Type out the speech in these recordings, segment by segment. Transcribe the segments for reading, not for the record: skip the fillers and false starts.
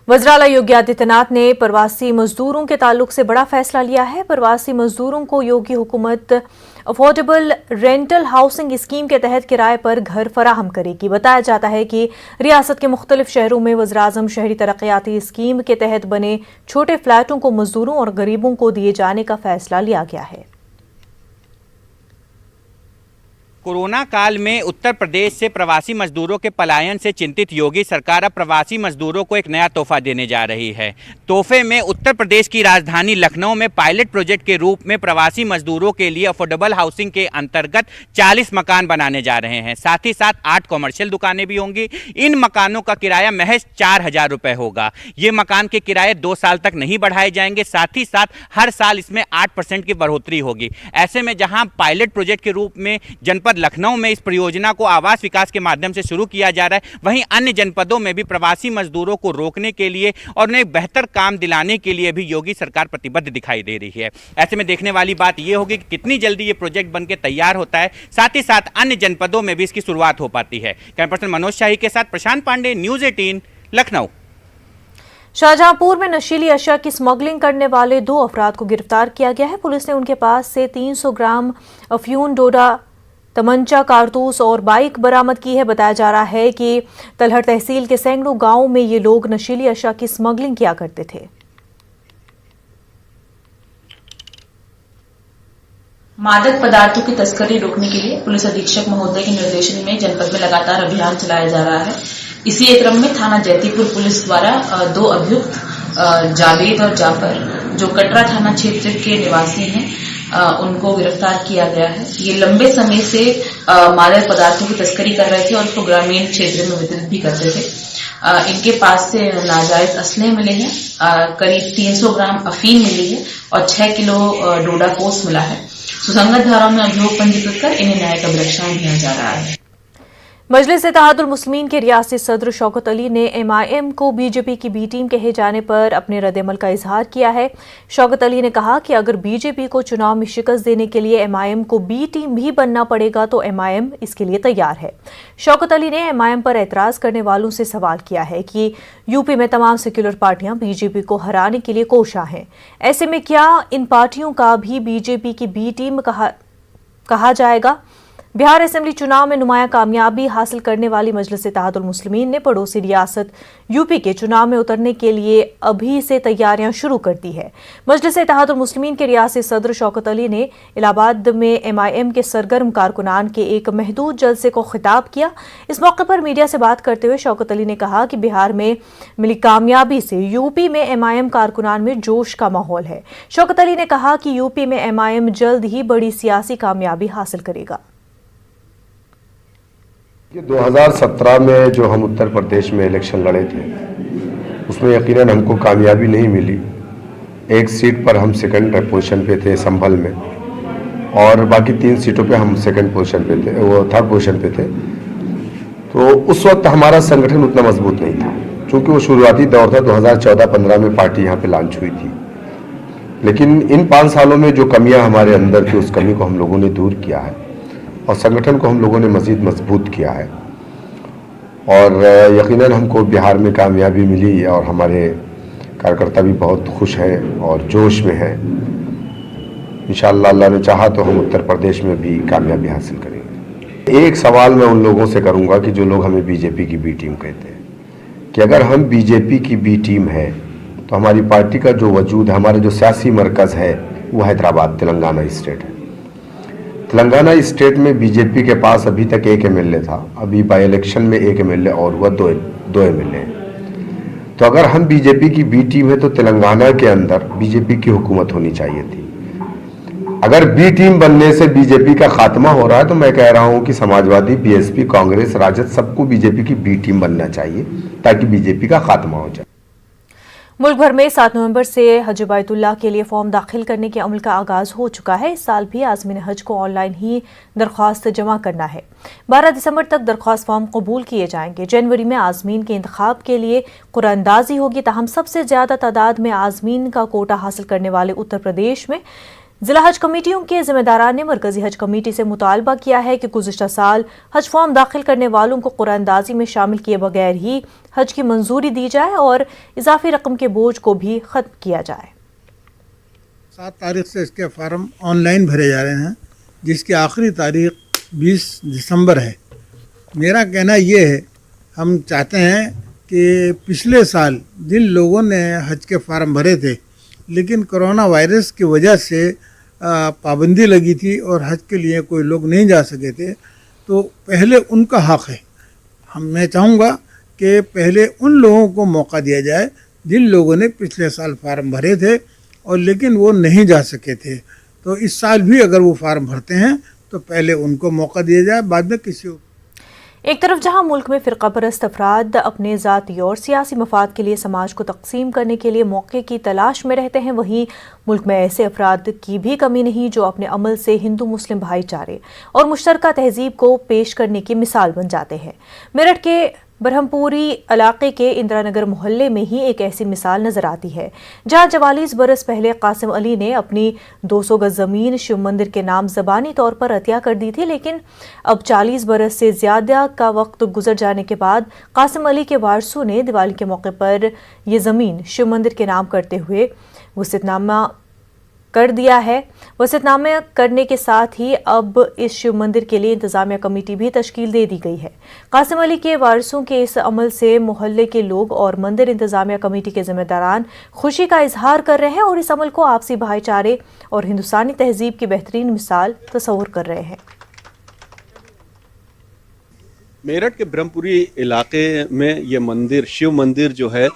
वज़ीर-ए-आला योगी आदित्यनाथ ने प्रवासी मजदूरों के ताल्लुक से बड़ा फैसला लिया है। प्रवासी मजदूरों को योगी हुकूमत अफोर्डेबल रेंटल हाउसिंग स्कीम के तहत किराए पर घर फराहम करेगी। बताया जाता है कि रियासत के मुख्तलिफ शहरों में वज़ीर-ए-आज़म शहरी तरक्याती स्कीम के तहत बने छोटे फ्लैटों को मजदूरों और गरीबों को दिए जाने का फैसला लिया गया है। कोरोना काल में उत्तर प्रदेश से प्रवासी मजदूरों के पलायन से चिंतित योगी सरकार अब प्रवासी मजदूरों को एक नया तोहफा देने जा रही है। तोहफे में उत्तर प्रदेश की राजधानी लखनऊ में पायलट प्रोजेक्ट के रूप में प्रवासी मजदूरों के लिए अफोर्डेबल हाउसिंग के अंतर्गत 40 मकान बनाने जा रहे हैं। साथ ही साथ 8 कॉमर्शियल दुकानें भी होंगी। इन मकानों का किराया महज 4,000 रुपये होगा। ये मकान के किराए 2 साल तक नहीं बढ़ाए जाएंगे। साथ ही साथ हर साल इसमें 8% की बढ़ोतरी होगी। ऐसे में जहां पायलट प्रोजेक्ट के रूप में जनपद लखनऊ में इस परियोजना को आवास विकास के माध्यम से शुरू किया जा रहा है, वहीं अन्य जनपदों में भी प्रवासी मजदूरों को रोकने के लिए और उन्हें बेहतर काम दिलाने के लिए भी योगी सरकार प्रतिबद्ध दिखाई दे रही है। ऐसे में देखने वाली बात यह होगी कि कितनी जल्दी ये प्रोजेक्ट बनकर तैयार होता है, साथ ही साथ अन्य जनपदों में भी इसकी शुरुआत हो पाती है। कैमरा पर्सन मनोज शाही के साथ प्रशांत पांडे, न्यूज़ 18 लखनऊ। शाहजहांपुर में नशीली अशिया की स्मगलिंग करने वाले 2 अफराद को गिरफ्तार किया गया है। पुलिस ने उनके पास से 300 ग्राम अफ्यून, डोडा, तमंचा, कारतूस और बाइक बरामद की है। बताया जा रहा है कि तलहट तहसील के सैकड़ों गांवों में ये लोग नशीली अशिया की स्मगलिंग किया करते थे। मादक पदार्थों की तस्करी रोकने के लिए पुलिस अधीक्षक महोदय के निर्देशन में जनपद में लगातार अभियान चलाया जा रहा है। इसी क्रम में थाना जैतीपुर पुलिस द्वारा 2 अभियुक्त जावेद और जाफर, जो कटरा थाना क्षेत्र के निवासी हैं, उनको गिरफ्तार किया गया है। ये लंबे समय से मादक पदार्थों की तस्करी कर रहे थे और उसको ग्रामीण क्षेत्र में वितरित भी करते थे। इनके पास से नाजायज असले मिले हैं, करीब 300 ग्राम अफीम मिली है और 6 किलो डोडा पोस्ट मिला है। सुसंगत धाराओं में अभियोग पंजीकृत कर इन्हें न्यायिक अभिरक्षा दिया जा रहा है। मजलिस-ए-इत्तेहादुल मुस्लिमीन के रियासती सदर शौकत अली ने MIM को बीजेपी की बी टीम कहे जाने पर अपने रद्द-ए-अमल का इजहार किया है। शौकत अली ने कहा कि अगर बीजेपी को चुनाव में शिकस्त देने के लिए MIM को बी टीम भी बनना पड़ेगा तो MIM इसके लिए तैयार है। शौकत अली ने MIM पर एतराज करने वालों से सवाल किया है कि यूपी में तमाम सेक्युलर पार्टियां बीजेपी को हराने के लिए कोशा हैं। ऐसे में क्या इन पार्टियों का भी बीजेपी की बी टीम कहा जाएगा? बिहार असेंबली चुनाव में नुमायां कामयाबी हासिल करने वाली मजलिस-ए-इत्तेहादुल मुस्लिमीन ने पड़ोसी रियासत यूपी के चुनाव में उतरने के लिए अभी से तैयारियां शुरू कर दी है। मजलिस-ए-इत्तेहादुल मुस्लिमीन के रियासती सदर शौकत अली ने इलाहाबाद में MIM के सरगर्म कारकुनान के एक महदूद जलसे को खिताब किया। इस मौके पर मीडिया से बात करते हुए शौकत अली ने कहा कि बिहार में मिली कामयाबी से यूपी में MIM कारकुनान में जोश का माहौल है। शौकत अली ने कहा कि यूपी में MIM जल्द ही बड़ी सियासी कामयाबी हासिल करेगा। 2017 में जो हम उत्तर प्रदेश में इलेक्शन लड़े थे उसमें यकीनन हमको कामयाबी नहीं मिली। एक सीट पर हम सेकंड पोजीशन पे थे संभल में, और बाकी 3 सीटों पे हम सेकंड पोजीशन पे थे, वो थर्ड पोजीशन पे थे। तो उस वक्त हमारा संगठन उतना मजबूत नहीं था, क्योंकि वो शुरुआती दौर था। 2014-15 में पार्टी यहाँ पे लॉन्च हुई थी। लेकिन इन 5 सालों में जो कमियाँ हमारे अंदर थी, उस कमी को हम लोगों ने दूर किया है और संगठन को हम लोगों ने मज़ीद मजबूत किया है। और यकीनन हमको बिहार में कामयाबी मिली और हमारे कार्यकर्ता भी बहुत खुश हैं और जोश में हैं। इंशाअल्लाह अल्लाह ने चाहा तो हम उत्तर प्रदेश में भी कामयाबी हासिल करेंगे। एक सवाल मैं उन लोगों से करूंगा कि जो लोग हमें बीजेपी की बी टीम कहते हैं, कि अगर हम बीजेपी की बी टीम है तो हमारी पार्टी का जो वजूद है, हमारा जो सियासी मरकज़ है, वो हैदराबाद तेलंगाना स्टेट है। तेलंगाना स्टेट में बीजेपी के पास अभी तक 1 MLA था। अभी बाई इलेक्शन में 1 MLA और हुआ, 2 MLA। तो अगर हम बीजेपी की बी टीम है तो तेलंगाना के अंदर बीजेपी की हुकूमत होनी चाहिए थी। अगर बी टीम बनने से बीजेपी का खात्मा हो रहा है तो मैं कह रहा हूं कि समाजवादी, BSP, कांग्रेस, राजद सबको बीजेपी की बी टीम बनना चाहिए ताकि बीजेपी का खात्मा हो जाए। मुल्क भर में 7 नवंबर से हज बैतुल्लाह के लिए फॉर्म दाखिल करने के अमल का आगाज हो चुका है। इस साल भी आज़मीन हज को ऑनलाइन ही दरख्वास्त जमा करना है। 12 दिसंबर तक दरख्वास्त फॉर्म कबूल किए जाएंगे। जनवरी में आज़मीन के इंतखाब के लिए कुरानंदाजी होगी। ताहम सबसे ज्यादा तादाद में आज़मीन का कोटा हासिल करने वाले उत्तर प्रदेश में जिला हज कमेटियों के जिम्मेदारान ने मरकजी हज कमेटी से मुतालबा किया है कि गुज़िश्ता साल हज फॉर्म दाखिल करने वालों को कुरानदाजी में शामिल किए बगैर ही हज की मंजूरी दी जाए और इजाफी रकम के बोझ को भी खत्म किया जाए। 7 तारीख से इसके फार्म ऑनलाइन भरे जा रहे हैं, जिसकी आखिरी तारीख 20 दिसंबर है। मेरा कहना ये है, हम चाहते हैं कि पिछले साल जिन लोगों ने हज के फार्म भरे थे लेकिन कोरोना वायरस की वजह से पाबंदी लगी थी और हज के लिए कोई लोग नहीं जा सके थे, तो पहले उनका हक है। मैं चाहूँगा कि पहले उन लोगों को मौका दिया जाए जिन लोगों ने पिछले साल फार्म भरे थे और लेकिन वो नहीं जा सके थे। तो इस साल भी अगर वो फार्म भरते हैं तो पहले उनको मौका दिया जाए, बाद में किसी को। एक तरफ जहां मुल्क में फ़िरका परस्त अफराद अपने ज़ाती और सियासी मफाद के लिए समाज को तकसीम करने के लिए मौके की तलाश में रहते हैं, वहीं मुल्क में ऐसे अफराद की भी कमी नहीं जो अपने अमल से हिंदू मुस्लिम भाईचारे और मुश्तरका तहजीब को पेश करने की मिसाल बन जाते हैं। मेरठ के ब्रह्मपुरी इलाके के इंदिरानगर मोहल्ले में ही एक ऐसी मिसाल नजर आती है, जहां 44 बरस पहले कासिम अली ने अपनी 200 गज जमीन शिव मंदिर के नाम ज़बानी तौर पर अतिया कर दी थी, लेकिन अब 40 बरस से ज्यादा का वक्त गुजर जाने के बाद कासिम अली के वारसों ने दिवाली के मौके पर ये जमीन शिव मंदिर के नाम करते हुए वसीयतनामा कर दिया है। वसीयतनामा करने के साथ ही अब इस शिव मंदिर के लिए इंतजामिया कमेटी भी तश्कील दे दी गई है। कासिम अली के वारसों के इस अमल से मोहल्ले के लोग और मंदिर इंतजामिया कमेटी के जिम्मेदारान खुशी का इजहार कर रहे हैं और इस अमल को आपसी भाईचारे और हिंदुस्तानी तहजीब की बेहतरीन मिसाल तस्वुर कर रहे हैं। मेरठ के ब्रह्मपुरी इलाके में ये मंदिर, शिव मंदिर जो है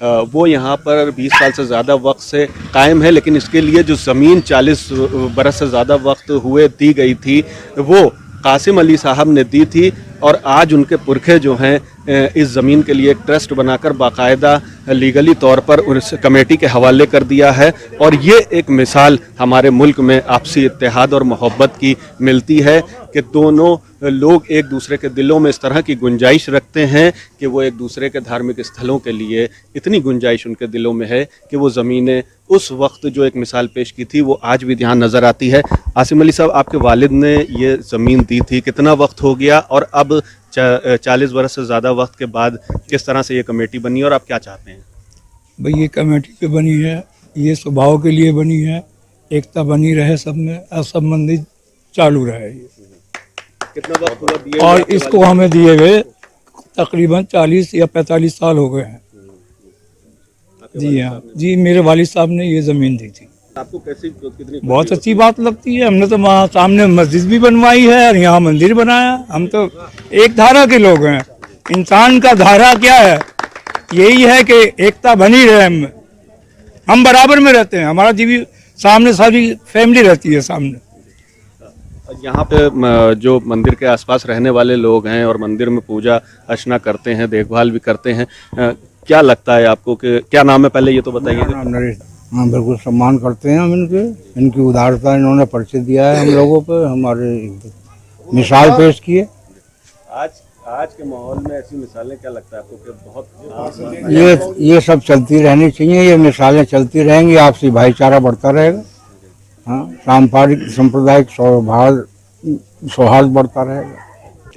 वो यहाँ पर 20 साल से ज़्यादा वक्त से कायम है, लेकिन इसके लिए जो ज़मीन 40 बरस से ज़्यादा वक्त हुए दी गई थी वो कासिम अली साहब ने दी थी और आज उनके पुरखे जो हैं इस ज़मीन के लिए एक ट्रस्ट बनाकर बाकायदा लीगली तौर पर उस कमेटी के हवाले कर दिया है। और ये एक मिसाल हमारे मुल्क में आपसी इत्तेहाद और मोहब्बत की मिलती है कि दोनों लोग एक दूसरे के दिलों में इस तरह की गुंजाइश रखते हैं कि वो एक दूसरे के धार्मिक स्थलों के लिए इतनी गुंजाइश उनके दिलों में है कि वो ज़मीनें उस वक्त जो एक मिसाल पेश की थी वो आज भी ध्यान नज़र आती है। आसिम अली साहब, आपके वालिद ने ये ज़मीन दी थी, कितना वक्त हो गया और अब 40 बरस से ज़्यादा वक्त के बाद किस तरह से ये कमेटी बनी और आप क्या चाहते हैं? भाई ये कमेटी पे बनी है, ये स्वभाव के लिए बनी है, एकता बनी रहे सब में, असंबंधित चालू रहे। कितना वक्त हुआ दिए और इसको हमें दिए गए तकरीबन 40 या 45 साल हो गए हैं। जी हाँ जी, मेरे वालिद साहब ने ये ज़मीन दी थी। आपको कैसी कितनी बहुत अच्छी बात लगती है। हमने तो वहाँ सामने मस्जिद भी बनवाई है और यहाँ मंदिर बनाया। हम तो एक धारा के लोग हैं। इंसान का धारा क्या है? यही है कि एकता बनी रहे, हम बराबर में रहते हैं। हमारा जीवी सामने सारी फैमिली रहती है सामने। यहाँ पे जो मंदिर के आसपास रहने वाले लोग हैं और मंदिर में पूजा अर्चना करते हैं, देखभाल भी करते हैं, क्या लगता है आपको कि क्या नाम है? पहले ये तो बताइए। नरेश, हाँ बिल्कुल सम्मान करते हैं हम इनकी उदारता इन्होंने परिचय दिया है हम लोगों पे, हमारे मिसाल पेश किए। आज के माहौल में ऐसी मिसालें क्या लगता है आपको कि बहुत ये सब चलती रहनी चाहिए, ये मिसालें चलती रहेंगी, आपसी भाईचारा बढ़ता रहेगा, हाँ सांपारिक सांप्रदायिक सौहार्द बढ़ता रहेगा।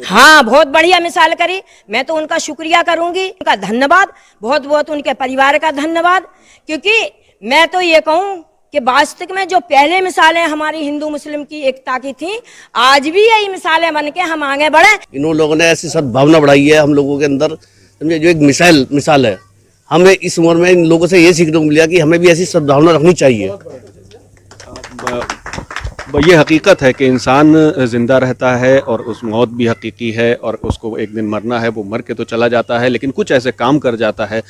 हाँ, बहुत बढ़िया मिसाल करी। मैं तो उनका शुक्रिया करूंगी, उनका धन्यवाद, बहुत बहुत उनके परिवार का धन्यवाद। क्योंकि मैं तो ये कहूँ कि वास्तविक में जो पहले मिसालें हमारी हिंदू मुस्लिम की एकता की थी, आज भी यही मिसालें बन के हम आगे बढ़े। इन लोगों ने ऐसी सद्भावना बढ़ाई है हम लोगों के अंदर, समझे, जो एक मिसाल है। हमें इस उम्र में इन लोगों से ये सीखने को मिला कि हमें भी ऐसी सद्भावना रखनी चाहिए। ये हकीकत है कि इंसान ज़िंदा रहता है और उस मौत भी हकीकी है और उसको एक दिन मरना है, वो मर के तो चला जाता है, लेकिन कुछ ऐसे काम कर जाता है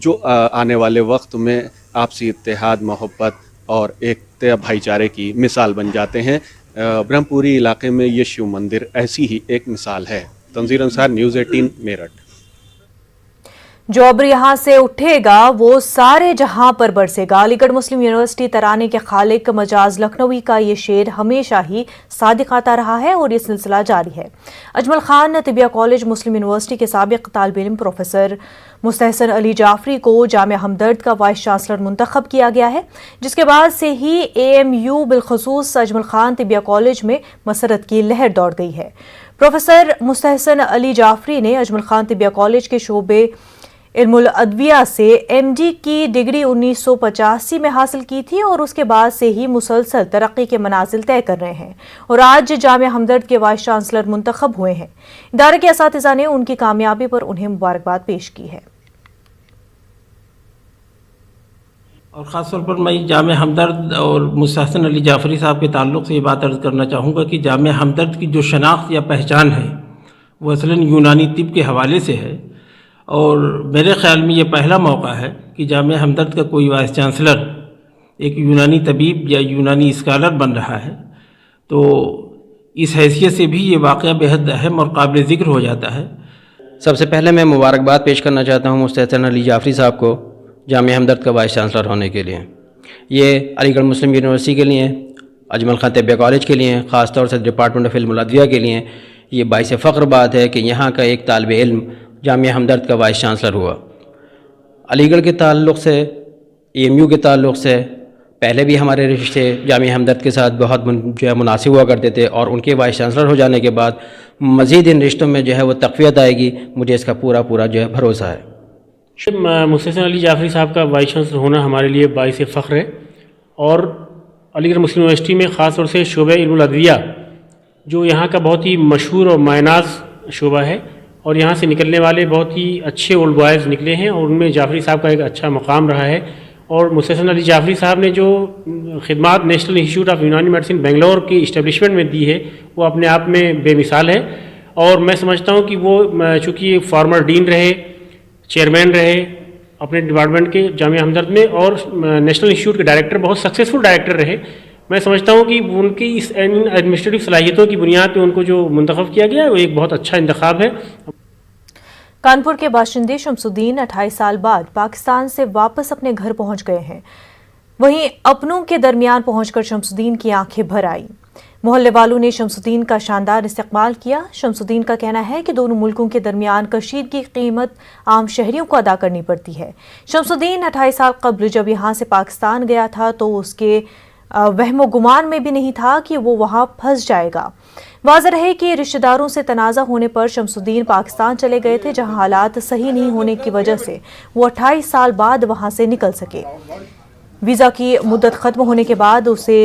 जो आने वाले वक्त में आपसी इत्तेहाद, मोहब्बत और एक भाईचारे की मिसाल बन जाते हैं। ब्रह्मपुरी इलाके में ये शिव मंदिर ऐसी ही एक मिसाल है। तंजीर अंसार, न्यूज़ 18, मेरठ। जो अब यहाँ से उठेगा वो सारे जहां पर बरसेगा। अलीगढ़ मुस्लिम यूनिवर्सिटी तराने के खालिक मजाज लखनवी का ये शेर हमेशा ही सादिक आता रहा है और ये सिलसिला जारी है। अजमल खान तिबिया कॉलेज मुस्लिम यूनिवर्सिटी के साबिक तालिब इल्म प्रोफेसर मुस्तहसन अली जाफरी को जामिया हमदर्द का वाइस चांसलर मुंतखब किया गया है, जिसके बाद से ही AMU बिलखसूस अजमल खान तिबिया कॉलेज में मसरत की लहर दौड़ गई है। प्रोफेसर मुस्तहसन अली जाफरी ने अजमल खान तिबिया कॉलेज के शोबे इल्मुल अदविया से MD की डिग्री 1985 में हासिल की थी और उसके बाद से ही मुसलसल तरक्की के मनाजिल तय कर रहे हैं और आज जामिया हमदर्द के वाइस चांसलर मुंतखब हुए हैं। इदारे के असातिज़ा ने उनकी कामयाबी पर उन्हें मुबारकबाद पेश की है। और ख़ास तौर पर मैं जामिया हमदर्द और मुस्तहसन अली जाफरी साहब के ताल्लुक़ से ये बात अर्ज़ करना चाहूँगा कि जामिया हमदर्द की जो शनाख्त या पहचान है वो असलन यूनानी तिब के हवाले से है और मेरे ख़्याल में ये पहला मौका है कि जामिया हमदर्द का कोई वाइस चांसलर एक यूनानी तबीब या यूनानी स्कॉलर बन रहा है, तो इस हैसियत से भी ये वाक़या बेहद अहम और काबिल ज़िक्र हो जाता है। सबसे पहले मैं मुबारकबाद पेश करना चाहता हूँ मुस्तहसन अली जाफरी साहब को जामिया हमदर्द का वाइस चांसलर होने के लिए। ये अलीगढ़ मुस्लिम यूनिवर्सिटी के लिए, अजमल खान तिबिया कॉलेज के लिए, ख़ास तौर से डिपार्टमेंट ऑफ इल्मुल अदविया के लिए ये बाइस फ़ख्र बात है कि यहाँ का एक तालिब इल्म जामिया हमदर्द का वाइस चांसलर हुआ। अलीगढ़ के ताल्लुक़ से, AMU के ताल्लुक़ से पहले भी हमारे रिश्ते जामिया हमदर्द के साथ बहुत जो है मुनासिब हुआ करते थे और उनके वाइस चांसलर हो जाने के बाद मज़ीद इन रिश्तों में जो है वो तक़वियत आएगी, मुझे इसका पूरा जो है भरोसा है। मुस्तहसन अली जाफरी साहब का वाइस चांसलर होना हमारे लिए बाइस फ़ख्र है और अलीगढ़ मुस्लिम यूनिवर्सिटी में ख़ास तौर से शोबे इल्मुल अदविया जो यहाँ का बहुत ही मशहूर और मायनाज़ शोबा है और यहाँ से निकलने वाले बहुत ही अच्छे ओल्ड बॉयज़ निकले हैं और उनमें जाफरी साहब का एक अच्छा मकाम रहा है। और मुस्तहसन अली जाफरी साहब ने जो खिदमात नेशनल इंस्टीट्यूट ऑफ यूनानी मेडिसिन बेंगलोर की इस्टेब्लिशमेंट में दी है वो अपने आप में बेमिसाल है और मैं समझता हूँ कि वो चूँकि फॉर्मर डीन रहे, चेयरमैन रहे अपने डिपार्टमेंट के जामिया हमदर्द में और नेशनल इंस्टीट्यूट के डायरेक्टर, बहुत सक्सेसफुल डायरेक्टर रहे। मैं समझता हूँ कि उनकी इस एडमिनिस्ट्रेटिव सलाहियतों की बुनियाद पर उनको जो मुंतखब किया गया है वो एक बहुत अच्छा इंतखाब है। कानपुर के बाशिंदे शमसुद्दीन 28 साल बाद पाकिस्तान से वापस अपने घर पहुंच गए हैं। वहीं अपनों के दरमियान पहुंचकर शमसुद्दीन की आंखें भर आई। मोहल्ले वालों ने शमसुद्दीन का शानदार इस्तकबाल किया। शमसुद्दीन का कहना है कि दोनों मुल्कों के दरमियान कशीदगी की कीमत आम शहरियों को अदा करनी पड़ती है। शमसुद्दीन 28 साल कबल जब यहाँ से पाकिस्तान गया था तो उसके वहमो गुमान में भी नहीं था कि वो वहाँ फंस जाएगा। वाज़ेह है कि रिश्तेदारों से तनाज़ा होने पर शमसुद्दीन पाकिस्तान चले गए थे, जहां हालात सही नहीं होने की वजह से वो 28 साल बाद वहां से निकल सके। वीज़ा की मुद्दत ख़त्म होने के बाद उसे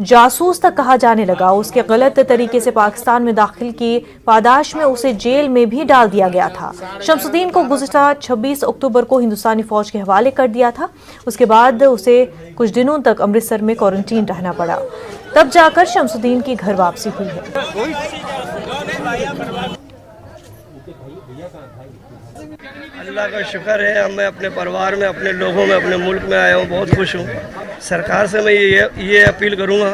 जासूस तक कहा जाने लगा। उसके गलत तरीके से पाकिस्तान में दाखिल की पादाश में उसे जेल में भी डाल दिया गया था। शमसुद्दीन को गुज़िश्ता 26 अक्टूबर को हिंदुस्तानी फौज के हवाले कर दिया था। उसके बाद उसे कुछ दिनों तक अमृतसर में क्वारंटीन रहना पड़ा, तब जाकर शमसुद्दीन की घर वापसी हुई है। अल्लाह का शुक्र है, मैं अपने परिवार में, अपने लोगों में, अपने मुल्क में आया हूँ, बहुत खुश हूँ। सरकार से मैं ये अपील करूँगा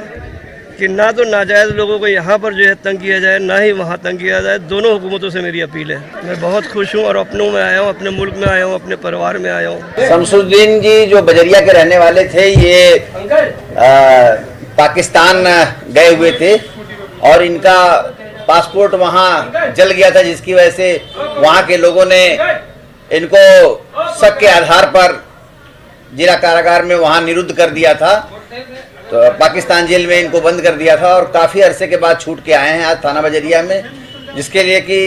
कि ना तो नाजायज़ लोगों को यहाँ पर जो है तंग किया जाए, ना ही वहाँ तंग किया जाए। दोनों हुकूमतों से मेरी अपील है। मैं बहुत खुश हूँ और अपनों में आया हूँ, अपने मुल्क में आया हूँ, अपने परिवार में आया हूँ। शमसुद्दीन जी जो बजरिया के रहने वाले थे, ये पाकिस्तान गए हुए थे और इनका पासपोर्ट वहाँ जल गया था, जिसकी वजह से वहाँ के लोगों ने इनको शक के आधार पर जिला कारागार में वहाँ निरुद्ध कर दिया था। तो पाकिस्तान जेल में इनको बंद कर दिया था और काफ़ी अरसे के बाद छूट के आए हैं आज थाना बजरिया में, जिसके लिए कि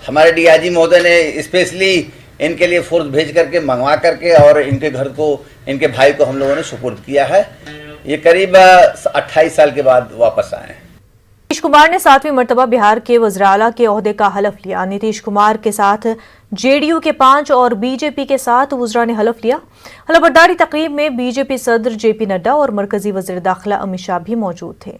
हमारे DIG महोदय ने स्पेशली इनके लिए फोर्स भेज करके मंगवा करके और इनके घर को, इनके भाई को हम लोगों ने सुपुर्द किया है। ये करीब 28 साल के बाद वापस आए हैं। नीतीश कुमार ने 7वीं मर्तबा बिहार के वज़ीर-ए-आला के ओहदे का हलफ लिया। नीतीश कुमार के साथ JDU के 5 और BJP के 7 वज़रा ने हलफ लिया। हलफबरदारी तकरीब में BJP सदर JP नड्डा और मरकजी वज़ीर दाखिला अमित शाह भी मौजूद थे।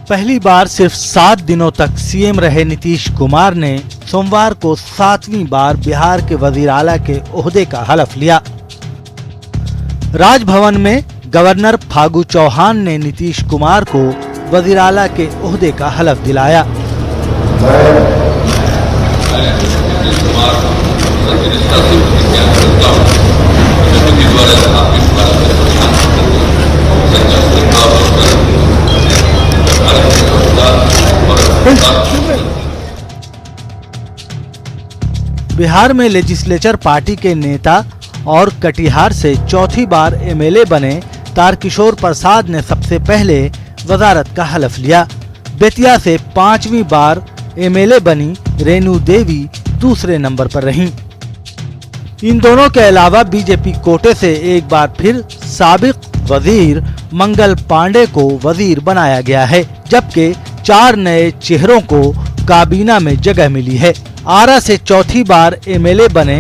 पहली बार सिर्फ 7 दिनों तक CM रहे नीतीश कुमार ने सोमवार को 7वीं बार बिहार के वज़ीर-ए-आला के ओहदे का हलफ लिया। राजभवन में गवर्नर फागू चौहान ने नीतीश कुमार को वजीर आला के ओहदे का हलफ दिलाया। बिहार में लेजिस्लेचर पार्टी के नेता और कटिहार से चौथी बार एमएलए बने तारकिशोर प्रसाद ने सबसे पहले वजारत का हलफ लिया। बेतिया से 5वीं बार एमएलए बनी रेणु देवी दूसरे नंबर पर रहीं। इन दोनों के अलावा बीजेपी कोटे से एक बार फिर साबिक वजीर मंगल पांडे को वजीर बनाया गया है, जबकि 4 नए चेहरों को काबीना में जगह मिली है। आरा से चौथी बार एमएलए बने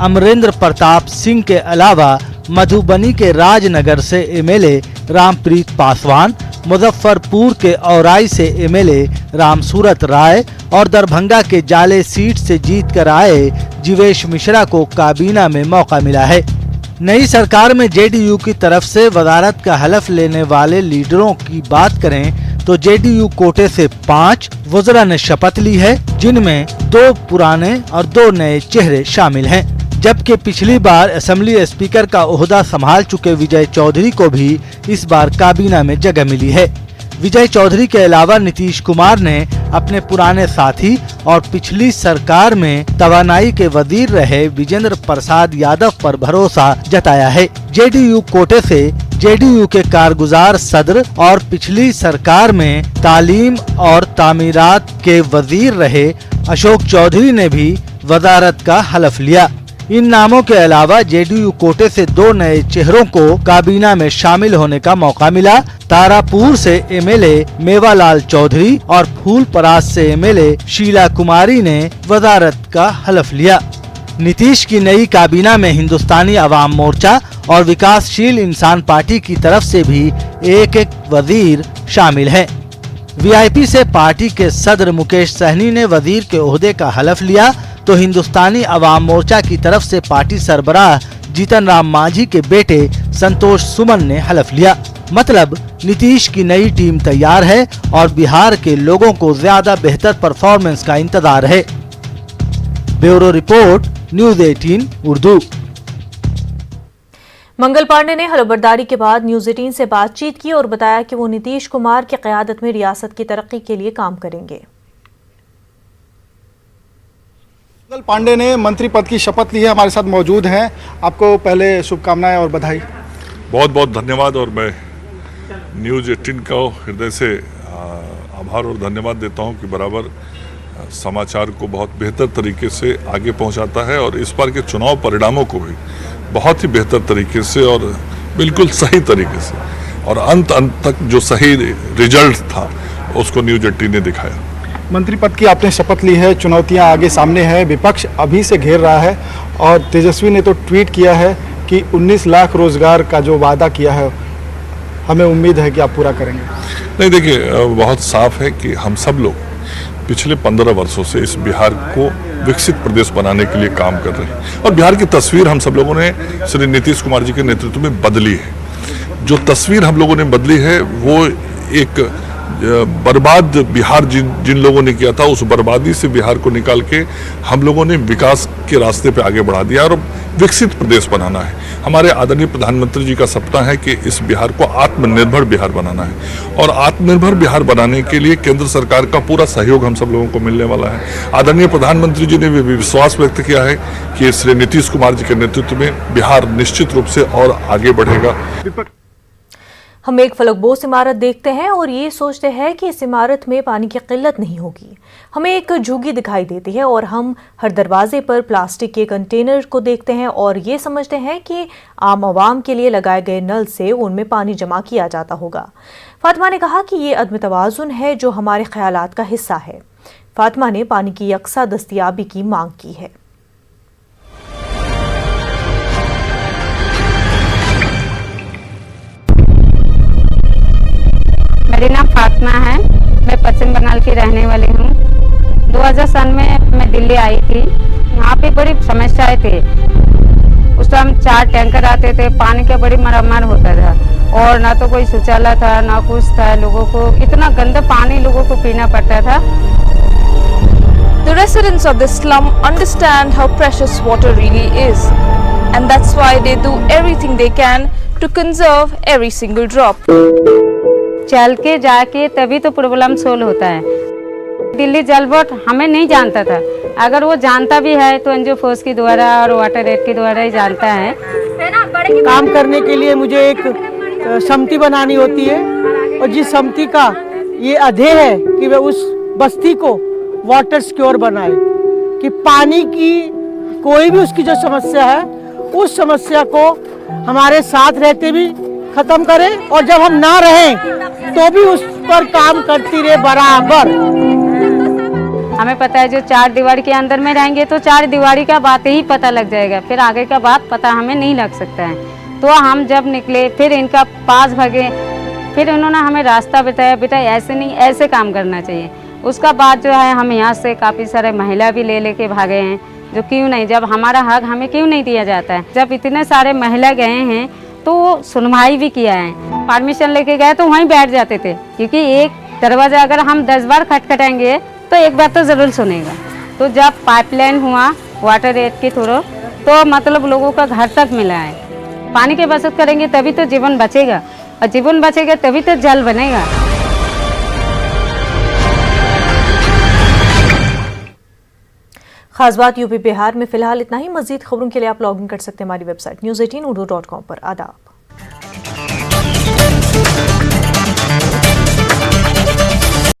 अमरेंद्र प्रताप सिंह के अलावा मधुबनी के राजनगर से एमएलए रामप्रीत पासवान, मुजफ्फरपुर के औराई से एमएलए रामसूरत राय और दरभंगा के जाले सीट से जीतकर आए जीवेश मिश्रा को काबीना में मौका मिला है। नई सरकार में जेडीयू की तरफ से वजारत का हलफ लेने वाले लीडरों की बात करें तो जेडीयू कोटे से 5 वज़रा ने शपथ ली है, जिनमें 2 पुराने और 2 नए चेहरे शामिल हैं। जबकि पिछली बार असेंबली स्पीकर का ओहदा संभाल चुके विजय चौधरी को भी इस बार काबीना में जगह मिली है। विजय चौधरी के अलावा नीतीश कुमार ने अपने पुराने साथी और पिछली सरकार में तवानाई के वजीर रहे विजेंद्र प्रसाद यादव पर भरोसा जताया है। जेडीयू कोटे से जेडीयू के कारगुजार सदर और पिछली सरकार में तालीम और तामीरात के वजीर रहे अशोक चौधरी ने भी वजारत का हलफ लिया। इन नामों के अलावा जेडीयू कोटे से 2 नए चेहरों को काबीना में शामिल होने का मौका मिला। तारापुर से एमएलए मेवालाल चौधरी और फूलपरास से एमएलए शीला कुमारी ने वजारत का हलफ लिया। नीतीश की नई काबीना में हिंदुस्तानी अवाम मोर्चा और विकासशील इंसान पार्टी की तरफ से भी एक वजीर शामिल है। वीआईपी से पार्टी के सदर मुकेश सहनी ने वजीर के ओहदे का हलफ लिया, तो हिंदुस्तानी अवाम मोर्चा की तरफ से पार्टी सरबराह जीतन राम मांझी के बेटे संतोष सुमन ने हलफ लिया। मतलब नीतीश की नई टीम तैयार है और बिहार के लोगों को ज्यादा बेहतर परफॉर्मेंस का इंतजार है। Bureau report, news 18 Urdu. Mangal Pandey ने हलफबरदारी के बाद न्यूज 18 से बातचीत की और बताया कि वो नीतीश कुमार की क़यादत में रियासत की तरक्की के लिए काम करेंगे। मंगल पांडे ने मंत्री पद की शपथ ली है, हमारे साथ मौजूद हैं। आपको पहले शुभकामनाएं और बधाई। बहुत बहुत धन्यवाद और मैं न्यूज़ 18 को हृदय से आभार और धन्यवाद देता हूं कि बराबर समाचार को बहुत बेहतर तरीके से आगे पहुंचाता है और इस बार के चुनाव परिणामों को भी बहुत ही बेहतर तरीके से और बिल्कुल सही तरीके से और अंत तक जो सही रिजल्ट था उसको न्यूज़ 18 ने दिखाया। मंत्री पद की आपने शपथ ली है, चुनौतियां आगे सामने है, विपक्ष अभी से घेर रहा है और तेजस्वी ने तो ट्वीट किया है कि 19 लाख रोजगार का जो वादा किया है हमें उम्मीद है कि आप पूरा करेंगे। नहीं, देखिए बहुत साफ है कि हम सब लोग पिछले 15 वर्षों से इस बिहार को विकसित प्रदेश बनाने के लिए काम कर रहे हैं और बिहार की तस्वीर हम सब लोगों ने श्री नीतीश कुमार जी के नेतृत्व में बदली है। जो तस्वीर हम लोगों ने बदली है वो एक बर्बाद बिहार जिन लोगों ने किया था उस बर्बादी से बिहार को निकाल के हम लोगों ने विकास के रास्ते पे आगे बढ़ा दिया और विकसित प्रदेश बनाना है। हमारे आदरणीय प्रधानमंत्री जी का सपना है कि इस बिहार को आत्मनिर्भर बिहार बनाना है और आत्मनिर्भर बिहार बनाने के लिए केंद्र सरकार का पूरा सहयोग हम सब लोगों को मिलने वाला है। आदरणीय प्रधानमंत्री जी ने भी विश्वास व्यक्त किया है कि श्री नीतीश कुमार जी के नेतृत्व में बिहार निश्चित रूप से और आगे बढ़ेगा। हम एक फलकबोस इमारत देखते हैं और ये सोचते हैं कि इस इमारत में पानी की किल्लत नहीं होगी। हमें एक झुग्गी दिखाई देती है और हम हर दरवाजे पर प्लास्टिक के कंटेनर को देखते हैं और ये समझते हैं कि आम आवाम के लिए लगाए गए नल से उनमें पानी जमा किया जाता होगा। फातिमा ने कहा कि ये अदम तवाज़ुन है जो हमारे ख्यालात का हिस्सा है। फातिमा ने पानी की यकसा दस्तयाबी की मांग की है। मेरा नाम फातिमा है, मैं पश्चिम बंगाल की रहने वाली हूँ। 2000 सन में मैं दिल्ली आई थी। यहाँ पे बड़ी समस्याएं थी। उस टाइम 4 टैंकर आते थे, पानी का बड़ी मारामार होता था और ना तो कोई शौचालय था ना कुछ था। लोगों को इतना गंदा पानी लोगों को पीना पड़ता था। The residents of the slum understand how precious water really is, and that's why they do everything they can to conserve every single drop. चल के जाके तभी तो प्रॉब्लम सोल्व होता है। दिल्ली जल बोर्ड हमें नहीं जानता था, अगर वो जानता भी है तो एनजीओ फोर्स के द्वारा और वाटर एड के द्वारा ही जानता है। काम करने के लिए मुझे एक समिति बनानी होती है और जिस समिति का ये अध्यय है कि वह उस बस्ती को वाटर सिक्योर बनाए, कि पानी की कोई भी उसकी जो समस्या है उस समस्या को हमारे साथ रहते भी खत्म करें और जब हम ना रहें तो भी उस पर काम करती रहे बराबर। हमें पता है जो 4 दीवारी के अंदर में रहेंगे तो 4 दीवारी का बात ही पता लग जाएगा, फिर आगे का बात पता हमें नहीं लग सकता है। तो हम जब निकले फिर इनका पास भागे, फिर उन्होंने हमें रास्ता बताया, बेटा ऐसे नहीं ऐसे काम करना चाहिए। उसका बाद जो है हम यहाँ से काफ़ी सारे महिला भी लेके भागे हैं, जो क्यों नहीं, जब हमारा हक हमें क्यों नहीं दिया जाता है। जब इतने सारे महिला गए हैं तो सुनवाई भी किया है, परमिशन लेके गए तो वहीं बैठ जाते थे, क्योंकि एक दरवाज़ा अगर हम 10 बार खटखटाएंगे तो एक बार तो ज़रूर सुनेगा। तो जब पाइपलाइन हुआ वाटर एड के थ्रू तो मतलब लोगों का घर तक मिला है। पानी की बचत करेंगे तभी तो जीवन बचेगा, और जीवन बचेगा तभी तो जल बनेगा। खास बात यूपी बिहार में फिलहाल इतना ही। मजीद खबरों के लिए आप लॉग इन कर सकते हैं हमारी वेबसाइट news18urdu.com पर। आदाब।